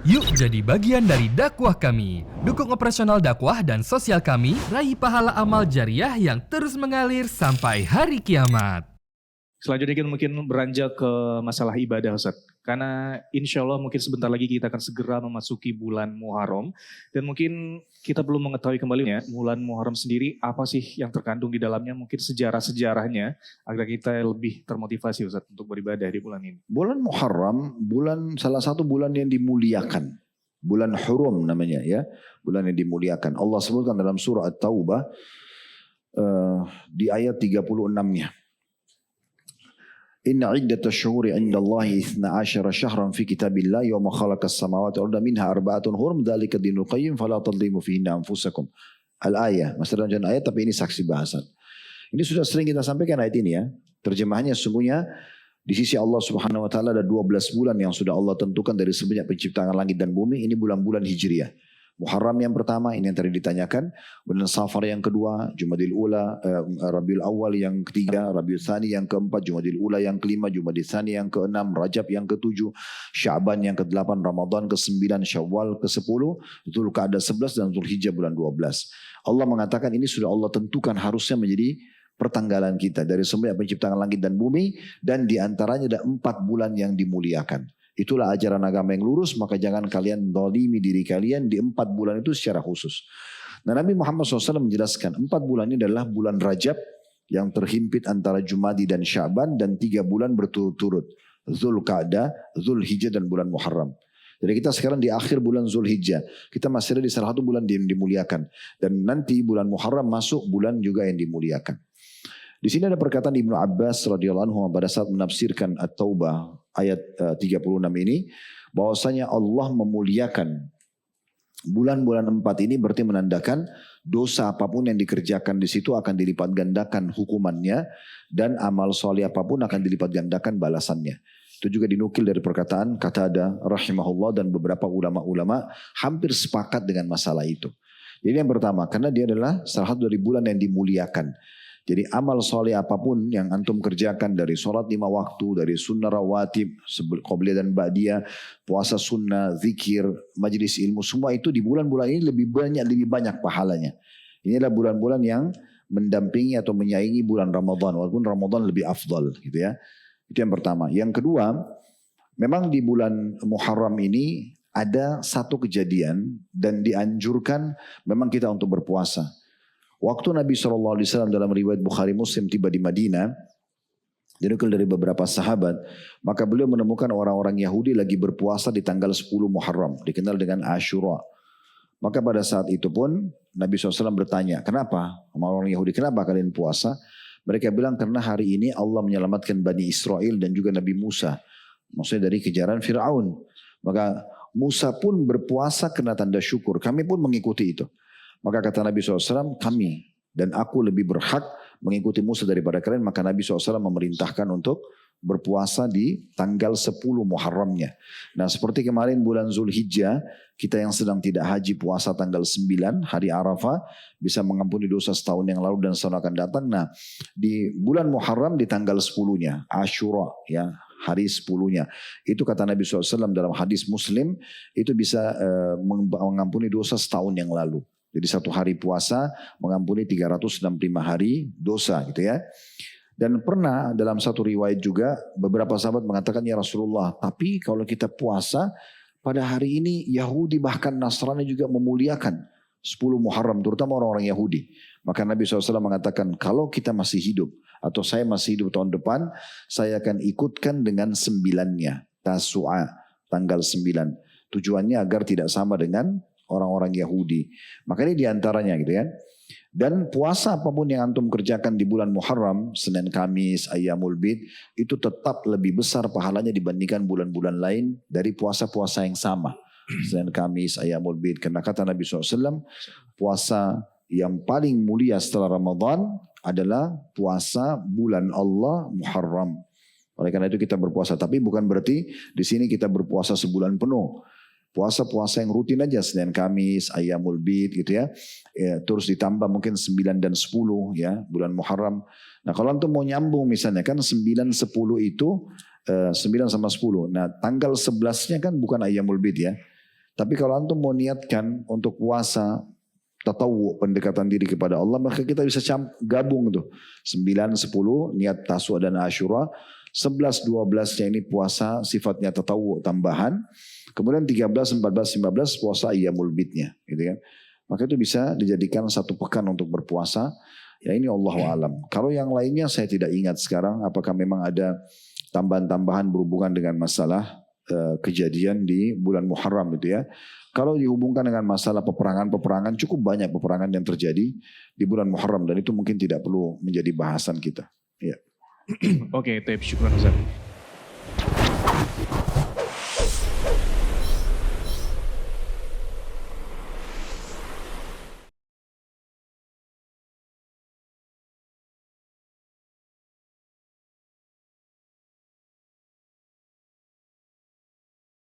Yuk jadi bagian dari dakwah kami. Dukung operasional dakwah dan sosial kami, raih pahala amal jariah yang terus mengalir sampai hari kiamat. Selanjutnya kita mungkin beranjak ke masalah ibadah, Ustaz. Karena insya Allah mungkin sebentar lagi kita akan segera memasuki bulan Muharram. Dan mungkin kita belum mengetahui kembali bulan Muharram sendiri apa sih yang terkandung di dalamnya. Mungkin sejarah-sejarahnya agar kita lebih termotivasi, Ustaz, untuk beribadah di bulan ini. Bulan Muharram, salah satu bulan yang dimuliakan. Bulan Hurum namanya ya. Bulan yang dimuliakan. Allah sebutkan dalam surah At-Taubah di ayat 36-nya. Inna iddata syuhuri indallahi 12 syahran fi kitabillah yawma khalaqas samawati wal arda minha arba'atun hurum dzalika dinul qayyim fala tadlimu fihinna anfusakum. Al-ayah, masih dalam ayat tapi ini saksi bahasan. Ini sudah sering kita sampaikan ayat ini ya. Terjemahannya sesungguhnya di sisi Allah Subhanahu wa taala ada 12 bulan yang sudah Allah tentukan dari semenjak penciptaan langit dan bumi. Ini bulan-bulan Hijriah. Muharram yang pertama, ini yang tadi ditanyakan. Bulan Safar yang kedua, Jumadil Ula, Rabiul Awal yang ketiga, Rabiul Tsani yang keempat, Jumadil Ula yang kelima, Jumadil Tsani yang keenam, Rajab yang ketujuh, Sya'ban yang kedelapan, Ramadan ke-9, Syawal ke-10, Dzulqa'dah 11 dan Dzulhijjah bulan 12. Allah mengatakan ini sudah Allah tentukan harusnya menjadi pertanggalan kita dari semenjak penciptaan langit dan bumi, dan diantaranya ada 4 bulan yang dimuliakan. Itulah ajaran agama yang lurus, maka jangan kalian zalimi diri kalian di 4 bulan itu secara khusus. Nah, Nabi Muhammad SAW menjelaskan 4 bulan ini adalah bulan Rajab yang terhimpit antara Jumadi dan Sya'ban, dan 3 bulan berturut-turut. Dzulqa'dah, Dzulhijjah dan bulan Muharram. Jadi kita sekarang di akhir bulan Dzulhijjah. Kita masih ada di salah satu bulan yang dimuliakan. Dan nanti bulan Muharram masuk bulan juga yang dimuliakan. Di sini ada perkataan Ibnu Abbas radhiyallahu anhu pada saat menafsirkan At-Taubah ayat 36 ini, bahwasanya Allah memuliakan bulan-bulan 4 ini berarti menandakan dosa apapun yang dikerjakan di situ akan dilipat gandakan hukumannya, dan amal soleh apapun akan dilipat gandakan balasannya. Itu juga dinukil dari perkataan Qatadah rahimahullah dan beberapa ulama-ulama hampir sepakat dengan masalah itu. Jadi yang pertama, karena dia adalah salah satu dari bulan yang dimuliakan. Jadi amal soleh apapun yang antum kerjakan, dari sholat 5 waktu, dari sunnah rawatib, qobliyah dan ba'diyah, puasa sunnah, zikir, majlis ilmu, semua itu di bulan-bulan ini lebih banyak pahalanya. Ini adalah bulan-bulan yang mendampingi atau menyaingi bulan Ramadan, walaupun Ramadan lebih afdal gitu ya. Itu yang pertama. Yang kedua, memang di bulan Muharram ini ada satu kejadian dan dianjurkan memang kita untuk berpuasa. Waktu Nabi SAW dalam riwayat Bukhari Muslim tiba di Madinah, dinukil dari beberapa sahabat, maka beliau menemukan orang-orang Yahudi lagi berpuasa di tanggal 10 Muharram, dikenal dengan Ashura. Maka pada saat itu pun Nabi SAW bertanya, kenapa? Orang Yahudi, kenapa kalian puasa? Mereka bilang karena hari ini Allah menyelamatkan Bani Israel dan juga Nabi Musa. Maksudnya dari kejaran Fir'aun. Maka Musa pun berpuasa karena tanda syukur. Kami pun mengikuti itu. Maka kata Nabi SAW, kami dan aku lebih berhak mengikuti Musa daripada kalian. Maka Nabi SAW memerintahkan untuk berpuasa di tanggal 10 Muharramnya. Nah seperti kemarin bulan Dzulhijjah, kita yang sedang tidak haji puasa tanggal 9, hari Arafah, bisa mengampuni dosa setahun yang lalu dan setahun akan datang. Nah di bulan Muharram di tanggal 10-nya, Ashura ya, hari 10-nya. Itu kata Nabi SAW dalam hadis Muslim, itu bisa mengampuni dosa setahun yang lalu. Jadi satu hari puasa mengampuni 365 hari dosa gitu ya. Dan pernah dalam satu riwayat juga beberapa sahabat mengatakan, ya Rasulullah, tapi kalau kita puasa pada hari ini Yahudi bahkan Nasrani juga memuliakan 10 Muharram, terutama orang-orang Yahudi. Maka Nabi SAW mengatakan, kalau kita masih hidup atau saya masih hidup tahun depan, saya akan ikutkan dengan 9-nya, Tasu'a, tanggal 9. Tujuannya agar tidak sama dengan orang-orang Yahudi. Maka ini diantaranya gitu ya. Dan puasa apapun yang antum kerjakan di bulan Muharram, Senin Kamis, Ayyamul Bid, itu tetap lebih besar pahalanya dibandingkan bulan-bulan lain dari puasa-puasa yang sama. Senin Kamis, Ayyamul Bid. Karena kata Nabi SAW, puasa yang paling mulia setelah Ramadan adalah puasa bulan Allah Muharram. Oleh karena itu kita berpuasa. Tapi bukan berarti di sini kita berpuasa sebulan penuh. Puasa-puasa yang rutin aja, Senin Kamis, Ayyamul Bid gitu ya. Terus ditambah mungkin 9 dan 10 ya, bulan Muharram. Nah kalau antum mau nyambung misalnya kan 9, 10 itu 9 sama 10. Nah tanggal 11-nya kan bukan Ayyamul Bid ya. Tapi kalau antum mau niatkan untuk puasa tatawu, pendekatan diri kepada Allah, maka kita bisa gabung tuh. 9, 10 niat Taswa dan Asyura, 11, 12-nya ini puasa sifatnya tatawu tambahan. Kemudian 13, 14, 15 puasa Ayyamul Bidnya, gitu kan. Maka itu bisa dijadikan satu pekan untuk berpuasa. Ya ini Allahu alam. Kalau yang lainnya saya tidak ingat sekarang apakah memang ada tambahan-tambahan berhubungan dengan masalah kejadian di bulan Muharram itu ya. Kalau dihubungkan dengan masalah peperangan, cukup banyak peperangan yang terjadi di bulan Muharram dan itu mungkin tidak perlu menjadi bahasan kita. Ya. Oke, syukran Ustaz.